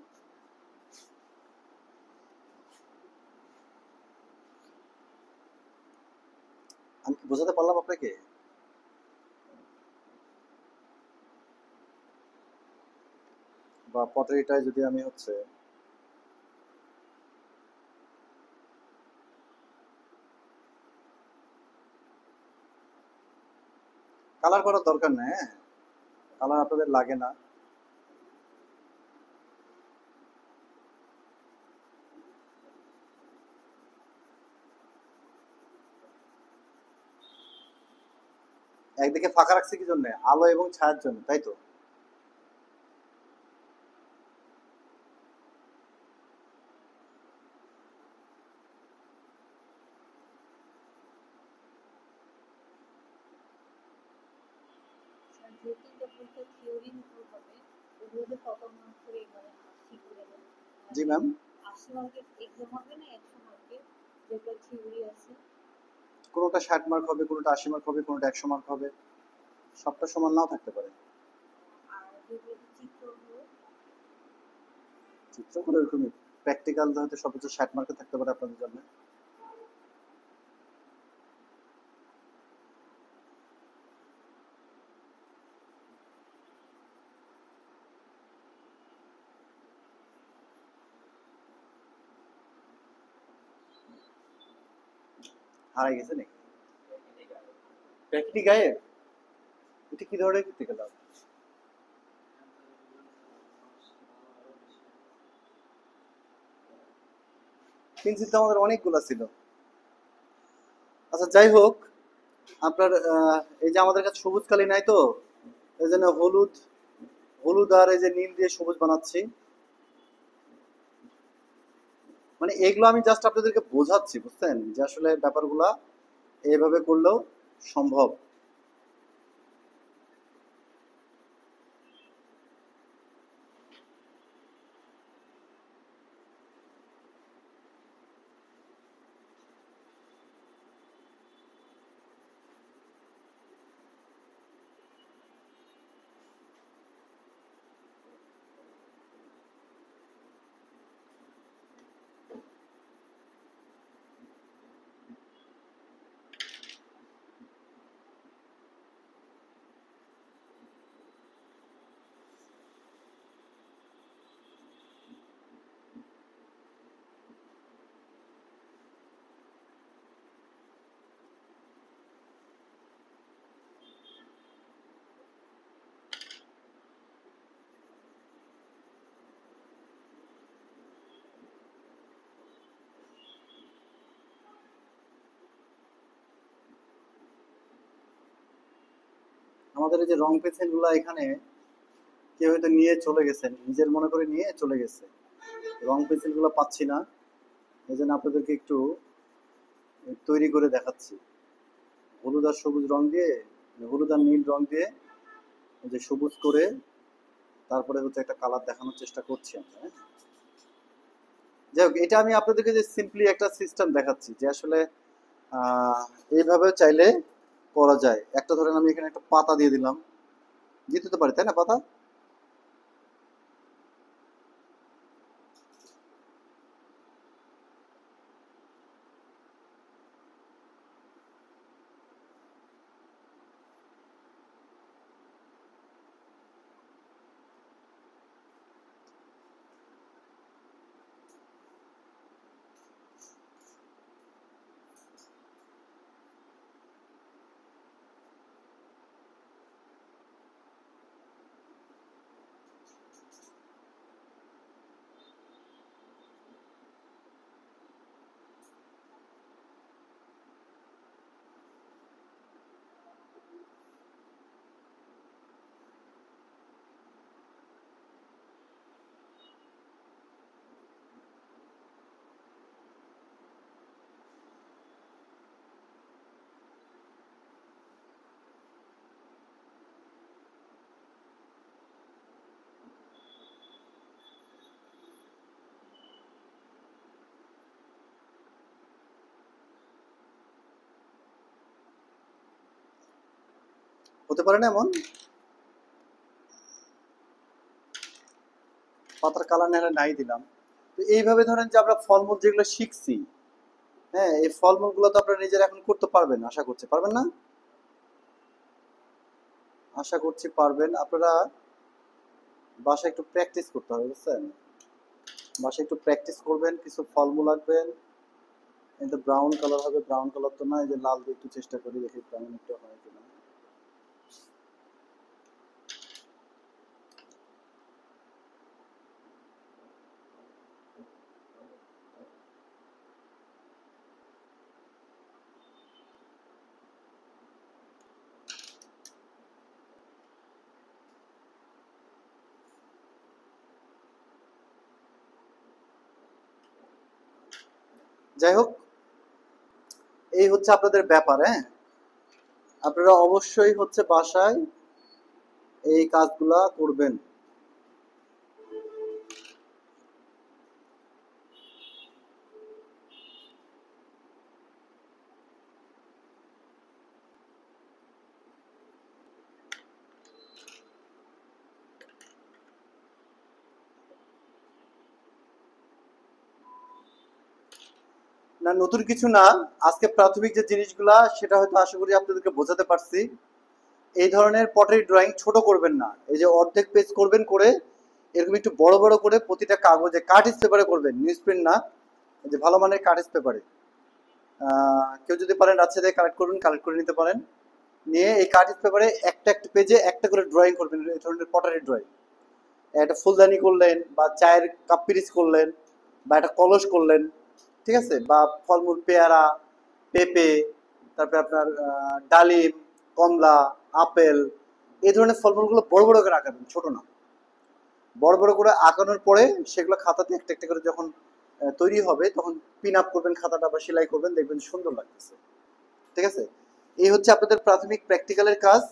আমি কি বোঝাতে পারলাম আপনাকে? বা পটারিটায় যদি আমি হচ্ছে কালার করার দরকার নেই, হ্যাঁ, কালার আপনাদের লাগে না। একদিকে ফাঁকা রাখছি কি জন্য? আলো এবং ছায়ার জন্য, তাই তো? স্যার যেহেতু এটা পরীক্ষা থিওরির উপর হবে, ওগুলোতে কত মার্ক করে এবারে ৮০ করে দেবে? জি মানে ম্যাম। ৮০ মার্কের এক্সাম হবে না ১০০ মার্কের, যেগুলো থিওরি আছে? কোনোটা 60 মার্ক হবে, কোনোটা 80 মার্ক হবে, কোনোটা 100 মার্ক হবে, সবটা সমান নাও থাকতে পারে। আর যেগুলোতে চিত্রগুলো? চিত্রগুলো এরকমই, প্র্যাকটিক্যাল হয়তো সর্বোচ্চ 60 মার্কে থাকতে পারে আপনাদের জন্য। হারাই গেছে নাকি? প্র্যাকটি গায়েব? এটা কি ধরনের প্র্যাকটিক্যাল? পেন্সিল তো আমাদের অনেকগুলো ছিল। আচ্ছা যাই হোক, আপনার এই যে আমাদের কাছে সবুজ কালি নাই তো, এই জন্য হলুদ, হলুদ আর এই যে নীল দিয়ে সবুজ বানাচ্ছি। মানে এগুলো আমি জাস্ট আপনাদেরকে বোঝাচ্ছি, বুঝছেন, যে আসলে ব্যাপারগুলা এইভাবে করলেও সম্ভব। আমাদের এই যে রং পেন্সিল গুলা এখানে কেউ হয়তো নিয়ে চলে গেছেন, নিজের মনে করে নিয়ে চলে গেছে, রং পেন্সিল গুলা পাচ্ছি না। এই জন্য আপনাদেরকে একটু তৈরি করে দেখাচ্ছি, হলুদ আর সবুজ রং দিয়ে, হলুদ আর নীল রং দিয়ে এই যে সবুজ করে, তারপরে হচ্ছে একটা কালার দেখানোর চেষ্টা করছি আমরা, হ্যাঁ? যাই হোক, এটা আমি আপনাদেরকে যে সিম্পলি একটা সিস্টেম দেখাচ্ছি, যে আসলে আহ এইভাবে চাইলে করা যায়। একটা ধরেন আমি এখানে একটা পাতা দিয়ে দিলাম, দিতে তো পারি তাই না পাতা? হতে পারে না এমন? পাতার কালার নাই দিলাম। তো এইভাবে ধরেন যে আমরা ফলমূল যেগুলো শিখছি, হ্যাঁ, এই ফলমূলগুলো তো আপনারা নিজেরা এখন করতে পারবেন, আশা করছি পারবেন না? আশা করছি পারবেন। আপনারা বাসায় একটু প্র্যাকটিস করতে হবে, বুঝছেন? বাসায় একটু প্র্যাকটিস করবেন, কিছু ফলমূল আঁকবেন। এটা ব্রাউন কালার হবে, ব্রাউন কালার তো না, এই যে লাল দিয়ে একটু চেষ্টা করি, দেখি ব্রাউন একটু হয় কিনা। যাই হোক, এই হচ্ছে আপনাদের ব্যাপার। হ্যাঁ, আপনারা অবশ্যই হচ্ছে বাসায় এই কাজগুলা করবেন। না, নতুন কিছু না। আজকে প্রাথমিক যে জিনিসগুলা সেটা হয়তো আশা করি আপনাদেরকে বোঝাতে পারছি। এই ধরনের পটারি ড্রয়িং ছোট করবেন না, এই যে অর্ধেক পেজ করবেন, করে এরকম একটু বড় বড় করে প্রতিটা কাগজে কার্টিজ পেপারে করবেন, নিউজ প্রিন্ট না, এই যে ভালো মানের কার্টিজ পেপারে। কেউ যদি পারেন রাজশাহী থেকে কালেক্ট করবেন, কালেক্ট করে নিতে পারেন। নিয়ে এই কার্টিজ পেপারে একটা একটা পেজে একটা করে ড্রয়িং করবেন, এই ধরনের পটারি ড্রয়িং। একটা ফুলদানি করলেন, বা চায়ের কাপ পিরিচ করলেন, বা একটা কলস করলেন, ঠিক আছে? বা ফলমূল, পেয়ারা, পেঁপে, তারপরে আপনার ডালিম, কমলা, আপেল, এই ধরনের ফলমূলগুলো বড় বড় করে আঁকাবেন, ছোট না। বড় বড় করে আঁকানোর পরে সেগুলো খাতাতে একটা একটা করে যখন তৈরি হবে, তখন পিন আপ করবেন খাতাটা বা সেলাই করবেন, দেখবেন সুন্দর লাগতেছে। ঠিক আছে? এই হচ্ছে আপনাদের প্রাথমিক প্র্যাকটিক্যালের কাজ।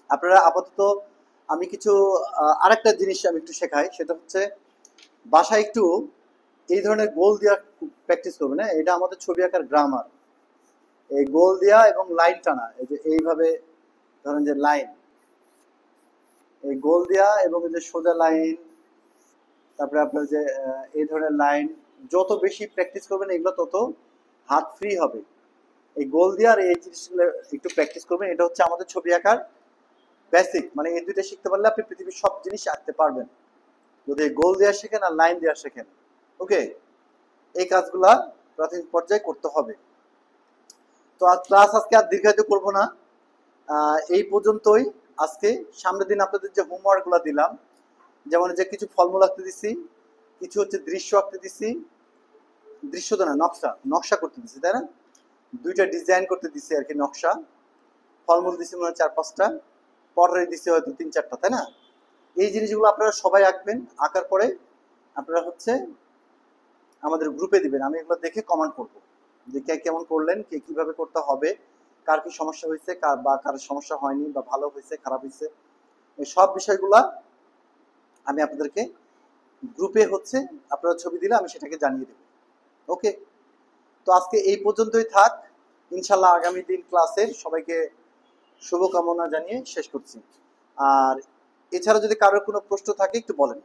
আপনারা আপাতত, আমি কিছু আরেকটা জিনিস আমি একটু শেখাই, সেটা হচ্ছে বাসায় একটু এই ধরনের গোল দেওয়া প্র্যাকটিস করবেন। হ্যাঁ, এটা আমাদের ছবি আঁকার গ্রামার। এই গোল দেওয়া এবং লাইন টানা, এই যে এইভাবে ধরেন যে লাইন, এই গোল দেওয়া এবং এই যে সোজা লাইন, তারপরে আপনার যে এই ধরনের লাইন, যত বেশি প্র্যাকটিস করবেন এগুলো তত হাত ফ্রি হবে। এই গোল দিয়ে আর এই জিনিসগুলো একটু প্র্যাকটিস করবেন, এটা হচ্ছে আমাদের ছবি আঁকার বেসিক। মানে এই দুইটা শিখতে পারলে আপনি পৃথিবীর সব জিনিস আঁকতে পারবেন, যদি গোল দেওয়া শেখেন আর লাইন দেওয়া শেখেন। ওকে, এই কাজগুলা প্রাথমিক পর্যায়ে করতে হবে। তো ক্লাস আজকে আর দীর্ঘায়িত করবো না, এই পর্যন্তই আজকে। সামনের দিন আপনাদের যে হোমওয়ার্ক গুলা দিলাম, যেমন যে কিছু ফলমূল আঁকতে দিছি, কিছু হচ্ছে দৃশ্য আঁকতে দিছি, দৃশ্য তো না, নকশা নকশা করতে দিছি, তাই না? দুইটা ডিজাইন করতে দিছি আর কি, নকশা। ফলমূল দিছি মনে হয় 4-5টা, পটারি দিছি হয়তো 3-4টা, তাই না? এই জিনিসগুলো আপনারা সবাই আঁকবেন। আঁকার পরে আপনারা হচ্ছে আমাদের গ্রুপে দিবেন, আমি এগুলো দেখে কমেন্ট করব যে কে কেমন করলেন, কে কিভাবে করতে হবে, কার কি সমস্যা হয়েছে, কার বা কার সমস্যা হয়নি, বা ভালো হয়েছে খারাপ হয়েছে, এই সব বিষয়গুলা আমি আপনাদেরকে গ্রুপে হচ্ছে আপনারা ছবি দিলে আমি সেটাকে জানিয়ে দেব। ওকে, তো আজকে এই পর্যন্তই থাক। ইনশাল্লাহ আগামী দিন ক্লাসের সবাইকে শুভকামনা জানিয়ে শেষ করছি। আর এছাড়া যদি কারোর কোনো প্রশ্ন থাকে একটু বলেন।